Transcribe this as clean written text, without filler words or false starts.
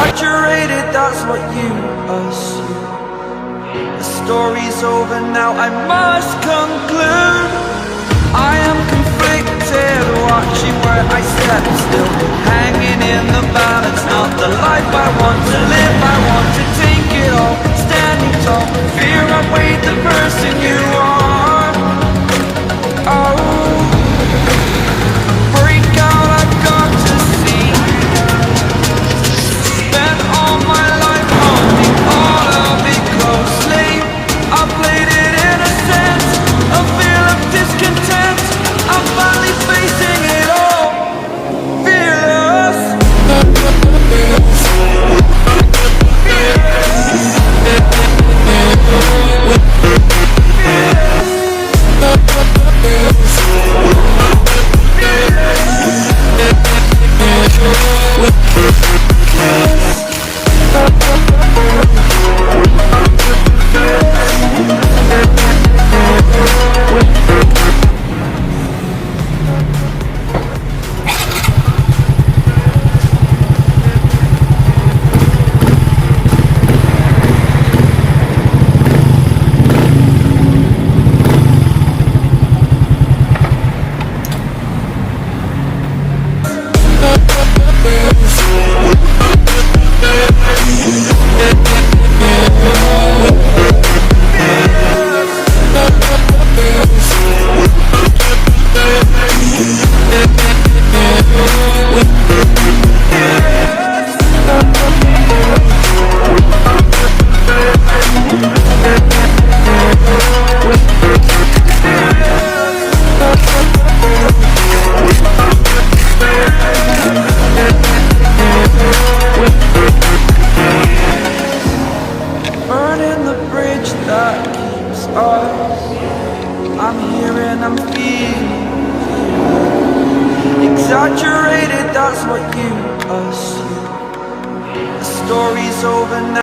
Exaggerated, that's what you assume. The story's over now, I must conclude. I am conflicted, watching where I step still, hanging in the balance. Not the life I want to live, I want to take it all. Standing tall, fear I've weighed the person you are. Oh, break out, I've got to see. Spent all my life holding all of it closely. I played it innocent, a feel of discontent. I'm finally facing it all, fearless. Burning the bridge that keeps us. I'm here and I'm feeling. Exaggerated, that's what you assume. The story's over now.